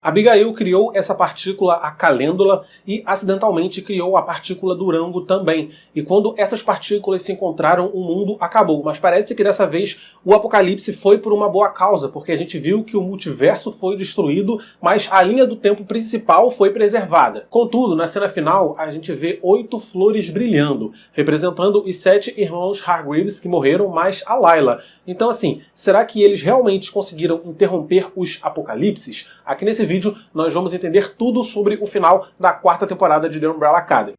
Abigail criou essa partícula, a calêndula, e acidentalmente criou a partícula Durango também. E quando essas partículas se encontraram, o mundo acabou. Mas parece que dessa vez o apocalipse foi por uma boa causa, porque a gente viu que o multiverso foi destruído, mas a linha do tempo principal foi preservada. Contudo, na cena final, a gente vê 8 flores brilhando, representando os 7 irmãos Hargreaves que morreram, mais a Layla. Então assim, será que eles realmente conseguiram interromper os apocalipses? Aqui nesse vídeo nós vamos entender tudo sobre o final da 4ª temporada de The Umbrella Academy.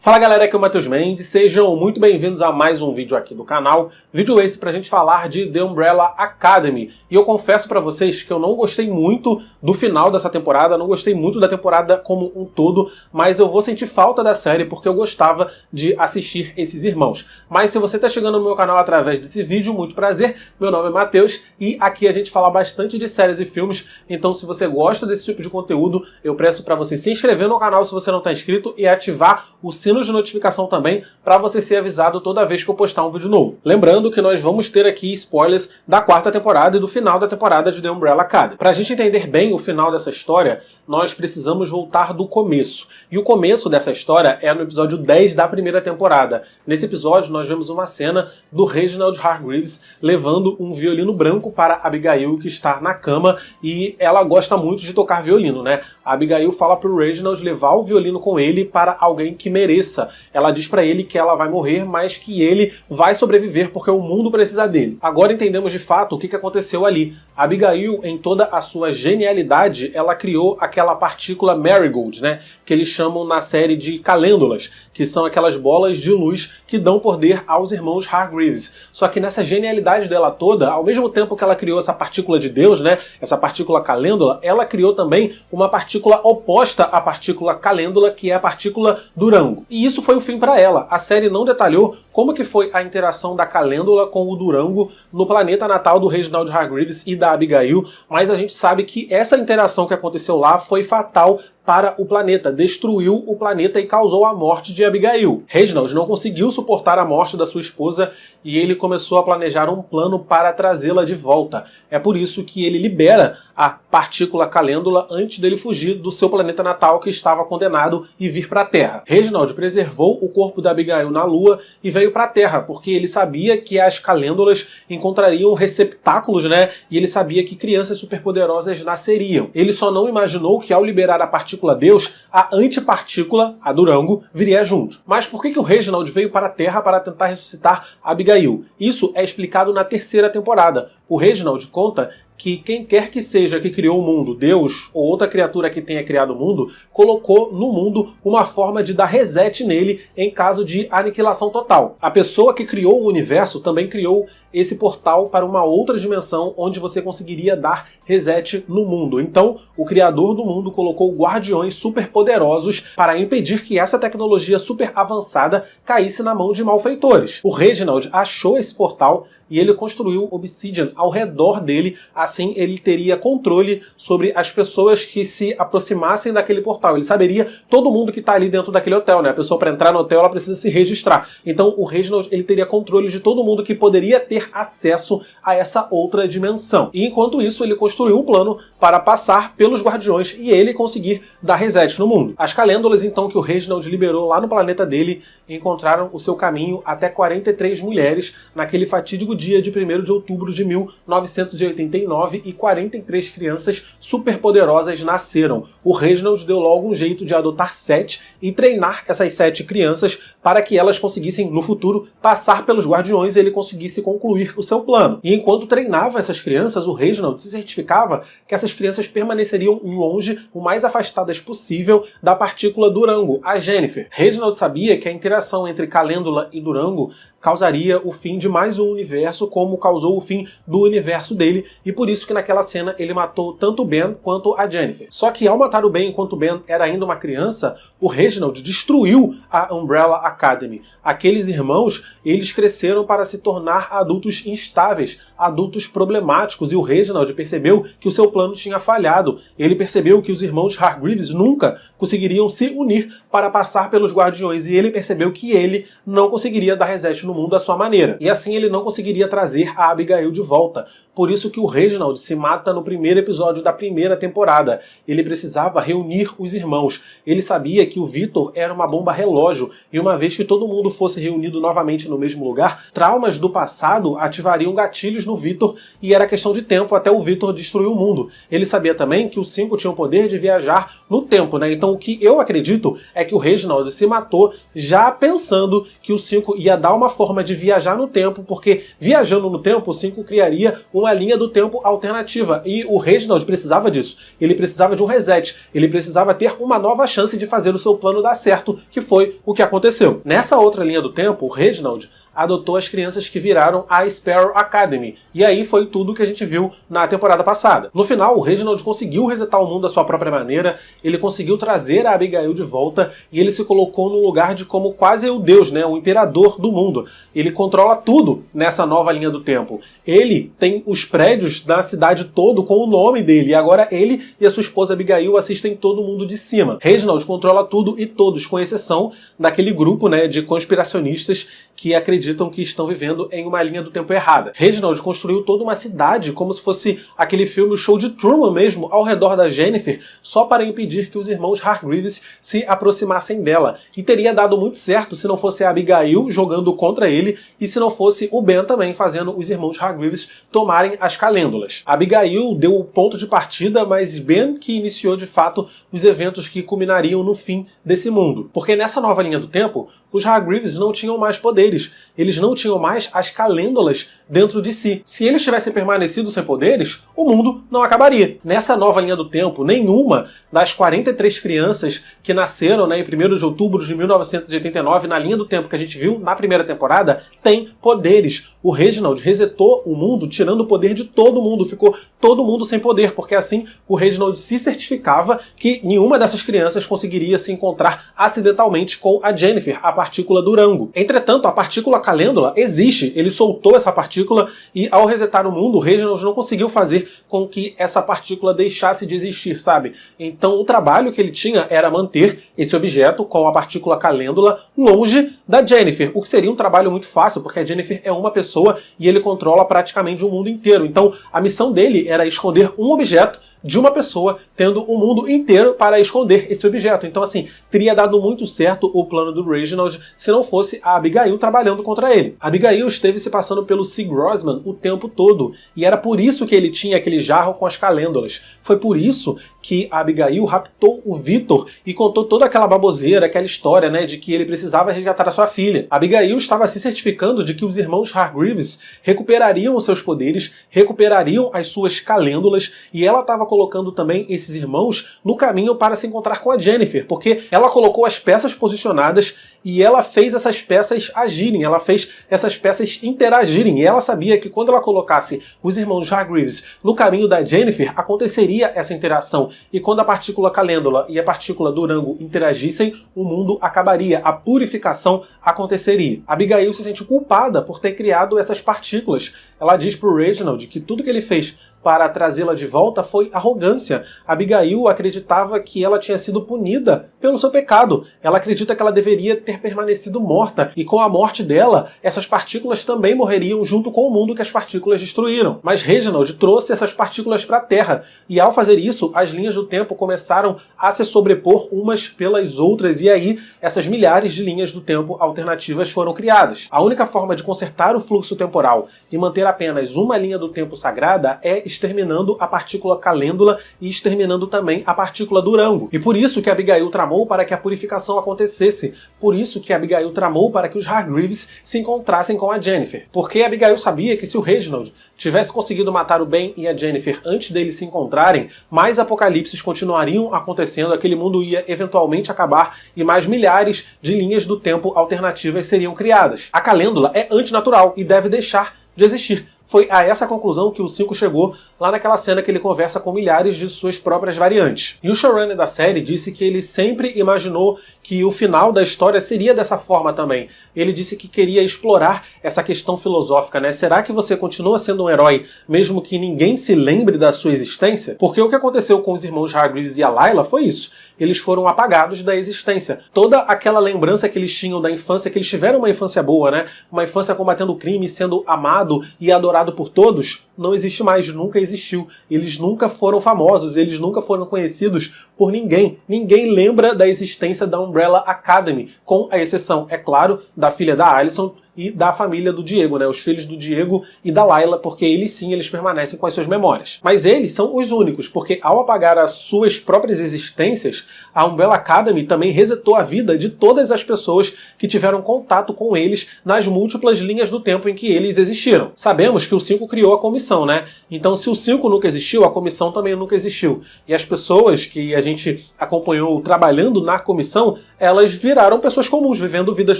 Fala galera, aqui é o Matheus Mendes, sejam muito bem-vindos a mais um vídeo aqui do canal. Vídeo esse pra gente falar de The Umbrella Academy. E eu confesso pra vocês que eu não gostei muito do final dessa temporada, não gostei muito da temporada como um todo, mas eu vou sentir falta da série porque eu gostava de assistir esses irmãos. Mas se você tá chegando no meu canal através desse vídeo, muito prazer, meu nome é Matheus e aqui a gente fala bastante de séries e filmes, então se você gosta desse tipo de conteúdo, eu peço pra você se inscrever no canal se você não tá inscrito e ativar o sino de notificação também, para você ser avisado toda vez que eu postar um vídeo novo. Lembrando que nós vamos ter aqui spoilers da 4ª temporada e do final da temporada de The Umbrella Academy. Para a gente entender bem o final dessa história, nós precisamos voltar do começo. E o começo dessa história é no episódio 10 da 1ª temporada. Nesse episódio nós vemos uma cena do Reginald Hargreaves levando um violino branco para Abigail, que está na cama, e ela gosta muito de tocar violino, né? A Abigail fala pro Reginald levar o violino com ele para alguém que mereça. Ela diz pra ele que ela vai morrer, mas que ele vai sobreviver porque o mundo precisa dele. Agora entendemos de fato o que aconteceu ali. A Abigail, em toda a sua genialidade, ela criou aquela partícula Marigold, né? Que eles chamam na série de calêndulas, que são aquelas bolas de luz que dão poder aos irmãos Hargreaves. Só que nessa genialidade dela toda, ao mesmo tempo que ela criou essa partícula de Deus, né? Essa partícula calêndula, ela criou também uma partícula oposta à partícula calêndula, que é a partícula Durango. E isso foi o fim para ela. A série não detalhou como que foi a interação da calêndula com o Durango no planeta natal do Reginald Hargreaves e da Abigail, mas a gente sabe que essa interação que aconteceu lá foi fatal para o planeta, destruiu o planeta e causou a morte de Abigail. Reginald não conseguiu suportar a morte da sua esposa e ele começou a planejar um plano para trazê-la de volta. É por isso que ele libera a partícula calêndula antes dele fugir do seu planeta natal que estava condenado e vir para a Terra. Reginald preservou o corpo da Abigail na Lua e veio para a Terra, porque ele sabia que as calêndulas encontrariam receptáculos, né? E ele sabia que crianças superpoderosas nasceriam. Ele só não imaginou que ao liberar a partícula Deus, a antipartícula, a Durango, viria junto. Mas por que o Reginald veio para a Terra para tentar ressuscitar Abigail? Isso é explicado na 3ª temporada. O Reginald conta que quem quer que seja que criou o mundo, Deus ou outra criatura que tenha criado o mundo, colocou no mundo uma forma de dar reset nele em caso de aniquilação total. A pessoa que criou o universo também criou esse portal para uma outra dimensão onde você conseguiria dar reset no mundo. Então, o criador do mundo colocou guardiões super poderosos para impedir que essa tecnologia super avançada caísse na mão de malfeitores. O Reginald achou esse portal e ele construiu Obsidian ao redor dele, assim ele teria controle sobre as pessoas que se aproximassem daquele portal. Ele saberia todo mundo que está ali dentro daquele hotel, né? A pessoa para entrar no hotel ela precisa se registrar. Então o Reginald ele teria controle de todo mundo que poderia ter acesso a essa outra dimensão. E enquanto isso ele construiu um plano para passar pelos guardiões e ele conseguir dar reset no mundo. As calêndulas então que o Reginald liberou lá no planeta dele encontraram o seu caminho até 43 mulheres naquele fatídico dia de 1º de outubro de 1989 e 43 crianças superpoderosas nasceram. O Reginald deu logo um jeito de adotar 7 e treinar essas 7 crianças para que elas conseguissem, no futuro, passar pelos guardiões e ele conseguisse concluir o seu plano. E enquanto treinava essas crianças, o Reginald se certificava que essas crianças permaneceriam longe, o mais afastadas possível, da partícula Durango, a Jennifer. Reginald sabia que a interação entre calêndula e Durango causaria o fim de mais um universo, como causou o fim do universo dele, e por isso que naquela cena ele matou tanto o Ben quanto a Jennifer. Só que ao matar o Ben enquanto o Ben era ainda uma criança, o Reginald destruiu a Umbrella Academy. Aqueles irmãos, eles cresceram para se tornar adultos instáveis, adultos problemáticos, e o Reginald percebeu que o seu plano tinha falhado. Ele percebeu que os irmãos Hargreaves nunca conseguiriam se unir para passar pelos guardiões, e ele percebeu que ele não conseguiria dar reset no mundo à sua maneira. E assim ele não conseguiria trazer a Abigail de volta. Por isso que o Reginald se mata no primeiro episódio da primeira temporada. Ele precisava reunir os irmãos. Ele sabia que o Victor era uma bomba relógio, e uma vez que todo mundo fosse reunido novamente no mesmo lugar, traumas do passado ativariam gatilhos no Victor, e era questão de tempo até o Victor destruir o mundo. Ele sabia também que os 5 tinham o poder de viajar no tempo, né? Então o que eu acredito é que o Reginald se matou já pensando que o 5 ia dar uma forma de viajar no tempo, porque viajando no tempo, o 5 criaria uma linha do tempo alternativa, e o Reginald precisava disso. Ele precisava de um reset, ele precisava ter uma nova chance de fazer o seu plano dar certo, que foi o que aconteceu. Nessa outra linha do tempo, o Reginald adotou as crianças que viraram a Sparrow Academy. E aí foi tudo que a gente viu na temporada passada. No final, o Reginald conseguiu resetar o mundo da sua própria maneira, ele conseguiu trazer a Abigail de volta e ele se colocou no lugar de como quase o Deus, né? O imperador do mundo. Ele controla tudo nessa nova linha do tempo. Ele tem os prédios da cidade todo com o nome dele, e agora ele e a sua esposa Abigail assistem todo mundo de cima. Reginald controla tudo e todos, com exceção daquele grupo, né, de conspiracionistas que acreditam que estão vivendo em uma linha do tempo errada. Reginald construiu toda uma cidade, como se fosse aquele filme, o Show de Truman mesmo, ao redor da Jennifer, só para impedir que os irmãos Hargreaves se aproximassem dela. E teria dado muito certo se não fosse a Abigail jogando contra ele e se não fosse o Ben também fazendo os irmãos Hargreaves tomarem as calêndulas. A Abigail deu o ponto de partida, mas Ben que iniciou de fato os eventos que culminariam no fim desse mundo. Porque nessa nova linha do tempo, os Hargreaves não tinham mais poderes, eles não tinham mais as calêndulas dentro de si. Se eles tivessem permanecido sem poderes, o mundo não acabaria. Nessa nova linha do tempo, nenhuma das 43 crianças que nasceram, né, em 1º de outubro de 1989, na linha do tempo que a gente viu na primeira temporada, tem poderes. O Reginald resetou o mundo, tirando o poder de todo mundo, ficou todo mundo sem poder, porque assim o Reginald se certificava que nenhuma dessas crianças conseguiria se encontrar acidentalmente com a Jennifer, a partícula do Rango. Entretanto, a partícula calêndula existe, ele soltou essa partícula e ao resetar o mundo, o Reginald não conseguiu fazer com que essa partícula deixasse de existir, sabe? Então o trabalho que ele tinha era manter esse objeto com a partícula calêndula longe da Jennifer, o que seria um trabalho muito fácil, porque a Jennifer é uma pessoa e ele controla praticamente o mundo inteiro. Então a missão dele era esconder um objeto de uma pessoa, tendo o mundo inteiro para esconder esse objeto. Então, assim, teria dado muito certo o plano do Reginald se não fosse a Abigail trabalhando contra ele. A Abigail esteve se passando pelo Sig Grossman o tempo todo, e era por isso que ele tinha aquele jarro com as calêndulas. Foi por isso que a Abigail raptou o Victor e contou toda aquela baboseira, aquela história, né, de que ele precisava resgatar a sua filha. A Abigail estava se certificando de que os irmãos Hargreaves recuperariam os seus poderes, recuperariam as suas calêndulas, e ela estava colocando também esses irmãos no caminho para se encontrar com a Jennifer, porque ela colocou as peças posicionadas e ela fez essas peças agirem, ela fez essas peças interagirem, e ela sabia que quando ela colocasse os irmãos Hargreaves no caminho da Jennifer, aconteceria essa interação, e quando a partícula calêndula e a partícula do Rango interagissem, o mundo acabaria, a purificação aconteceria. Abigail se sente culpada por ter criado essas partículas. Ela diz pro Reginald que tudo que ele fez para trazê-la de volta foi arrogância. Abigail acreditava que ela tinha sido punida pelo seu pecado. Ela acredita que ela deveria ter permanecido morta, e com a morte dela, essas partículas também morreriam junto com o mundo que as partículas destruíram. Mas Reginald trouxe essas partículas para a Terra, e ao fazer isso, as linhas do tempo começaram a se sobrepor umas pelas outras, e aí essas milhares de linhas do tempo alternativas foram criadas. A única forma de consertar o fluxo temporal e manter apenas uma linha do tempo sagrada é exterminando a partícula calêndula e exterminando também a partícula do Rango. E por isso que Abigail tramou para que a purificação acontecesse. Por isso que Abigail tramou para que os Hargreaves se encontrassem com a Jennifer. Porque Abigail sabia que se o Reginald tivesse conseguido matar o Ben e a Jennifer antes deles se encontrarem, mais apocalipses continuariam acontecendo, aquele mundo ia eventualmente acabar e mais milhares de linhas do tempo alternativas seriam criadas. A calêndula é antinatural e deve deixar de existir. Foi a essa conclusão que o 5 chegou lá naquela cena que ele conversa com milhares de suas próprias variantes. E o showrunner da série disse que ele sempre imaginou que o final da história seria dessa forma também. Ele disse que queria explorar essa questão filosófica, né? Será que você continua sendo um herói mesmo que ninguém se lembre da sua existência? Porque o que aconteceu com os irmãos Hargreaves e a Layla foi isso. Eles foram apagados da existência. Toda aquela lembrança que eles tinham da infância, que eles tiveram uma infância boa, né? Uma infância combatendo o crime, sendo amado e adorado por todos, não existe mais, nunca existiu. Eles nunca foram famosos, eles nunca foram conhecidos por ninguém. Ninguém lembra da existência da Umbrella Academy, com a exceção, é claro, da filha da Alyson e da família do Diego, né? Os filhos do Diego e da Layla, porque eles sim, eles permanecem com as suas memórias. Mas eles são os únicos, porque ao apagar as suas próprias existências, a Umbrella Academy também resetou a vida de todas as pessoas que tiveram contato com eles nas múltiplas linhas do tempo em que eles existiram. Sabemos que o 5 criou a comissão, né? Então se o 5 nunca existiu, a comissão também nunca existiu. E as pessoas que a gente acompanhou trabalhando na comissão, elas viraram pessoas comuns, vivendo vidas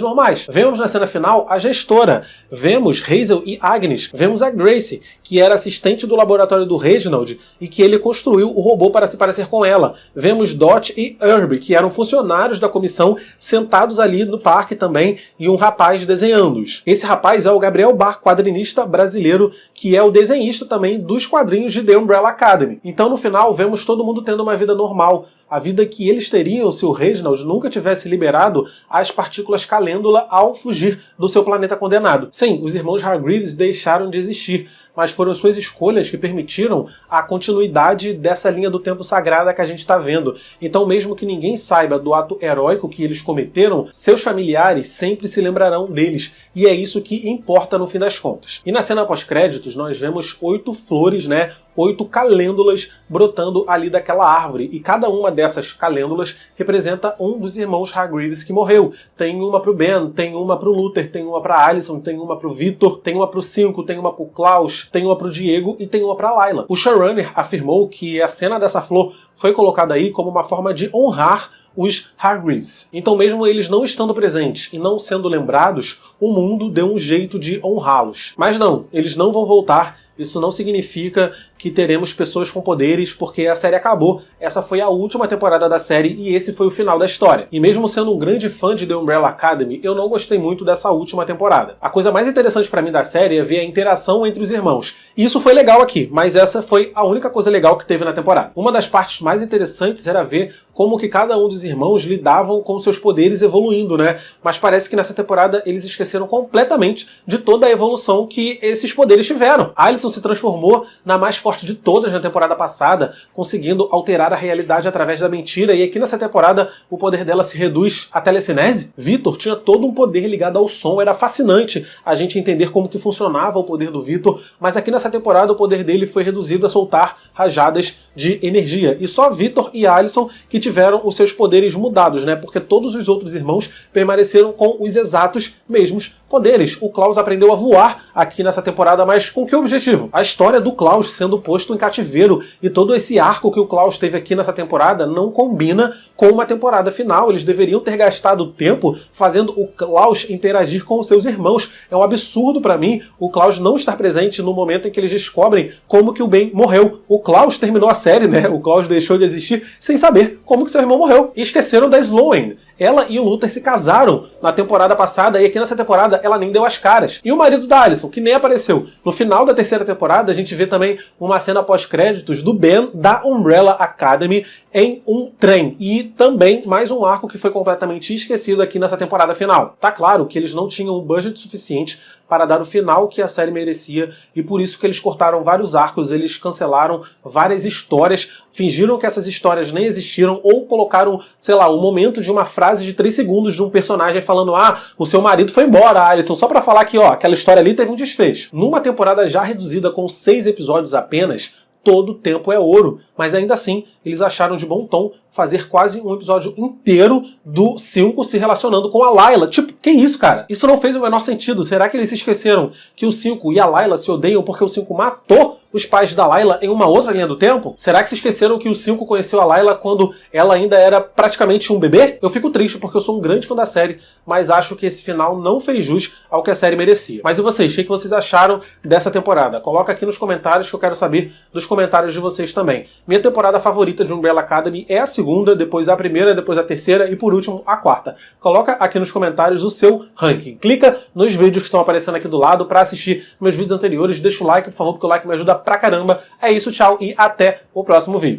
normais. Vemos na cena final a gestora, vemos Hazel e Agnes, vemos a Grace, que era assistente do laboratório do Reginald e que ele construiu o robô para se parecer com ela. Vemos Dot e Herb, que eram funcionários da comissão, sentados ali no parque também, e um rapaz desenhando-os. Esse rapaz é o Gabriel Bar, quadrinista brasileiro, que é o desenhista também dos quadrinhos de The Umbrella Academy. Então no final vemos todo mundo tendo uma vida normal, a vida que eles teriam se o Reginald nunca tivesse liberado as partículas calêndula ao fugir do seu planeta condenado. Sim, os irmãos Hargreaves deixaram de existir, mas foram suas escolhas que permitiram a continuidade dessa linha do tempo sagrada que a gente está vendo. Então, mesmo que ninguém saiba do ato heróico que eles cometeram, seus familiares sempre se lembrarão deles. E é isso que importa no fim das contas. E na cena pós-créditos, nós vemos 8 flores, né? 8 calêndulas brotando ali daquela árvore. E cada uma dessas calêndulas representa um dos irmãos Hargreaves que morreu. Tem uma pro Ben, tem uma pro Luther, tem uma pra Alyson, tem uma pro Victor, tem uma pro 5, tem uma pro Klaus, tem uma pro Diego e tem uma pra Layla. O showrunner afirmou que a cena dessa flor foi colocada aí como uma forma de honrar os Hargreaves. Então, mesmo eles não estando presentes e não sendo lembrados, o mundo deu um jeito de honrá-los. Mas não, eles não vão voltar. Isso não significa que teremos pessoas com poderes, porque a série acabou. Essa foi a última temporada da série e esse foi o final da história. E mesmo sendo um grande fã de The Umbrella Academy, eu não gostei muito dessa última temporada. A coisa mais interessante pra mim da série é ver a interação entre os irmãos. E isso foi legal aqui, mas essa foi a única coisa legal que teve na temporada. Uma das partes mais interessantes era ver como que cada um dos irmãos lidavam com seus poderes evoluindo, né? Mas parece que nessa temporada eles esqueceram completamente de toda a evolução que esses poderes tiveram. Alyson se transformou na mais forte de todas na temporada passada, conseguindo alterar a realidade através da mentira, e aqui nessa temporada o poder dela se reduz à telecinese. Victor tinha todo um poder ligado ao som, era fascinante a gente entender como que funcionava o poder do Victor, mas aqui nessa temporada o poder dele foi reduzido a soltar rajadas de energia. E só Victor e Alyson que tiveram os seus poderes mudados, né? Porque todos os outros irmãos permaneceram com os exatos mesmos poderes. O Klaus aprendeu a voar aqui nessa temporada, mas com que objetivo? A história do Klaus sendo posto em cativeiro e todo esse arco que o Klaus teve aqui nessa temporada não combina com uma temporada final. Eles deveriam ter gastado tempo fazendo o Klaus interagir com os seus irmãos. É um absurdo pra mim o Klaus não estar presente no momento em que eles descobrem como que o Ben morreu. O Klaus terminou a série, né? O Klaus deixou de existir sem saber como que seu irmão morreu. E esqueceram da Sloane. Ela e o Luther se casaram na temporada passada e aqui nessa temporada ela nem deu as caras. E o marido da Alyson, que nem apareceu. No final da terceira temporada a gente vê também uma cena pós-créditos do Ben da Umbrella Academy em um trem. E também mais um arco que foi completamente esquecido aqui nessa temporada final. Tá claro que eles não tinham um budget suficiente para dar o final que a série merecia, e por isso que eles cortaram vários arcos, eles cancelaram várias histórias, fingiram que essas histórias nem existiram, ou colocaram, sei lá, um momento de uma frase de 3 segundos de um personagem falando: ah, o seu marido foi embora, Alyson, só pra falar que, ó, aquela história ali teve um desfecho. Numa temporada já reduzida com 6 episódios apenas, todo tempo é ouro, mas ainda assim eles acharam de bom tom fazer quase um episódio inteiro do 5 se relacionando com a Layla. Tipo, que isso, cara? Isso não fez o menor sentido. Será que eles se esqueceram que o 5 e a Layla se odeiam porque o 5 matou os pais da Layla em uma outra linha do tempo? Será que se esqueceram que o 5 conheceu a Layla quando ela ainda era praticamente um bebê? Eu fico triste porque eu sou um grande fã da série, mas acho que esse final não fez jus ao que a série merecia. Mas e vocês? O que vocês acharam dessa temporada? Coloca aqui nos comentários que eu quero saber dos comentários de vocês também. Minha temporada favorita de Umbrella Academy é a segunda, depois a primeira, depois a terceira e por último a quarta. Coloca aqui nos comentários o seu ranking. Clica nos vídeos que estão aparecendo aqui do lado para assistir meus vídeos anteriores. Deixa o like, por favor, porque o like me ajuda pra caramba. É isso, tchau e até o próximo vídeo.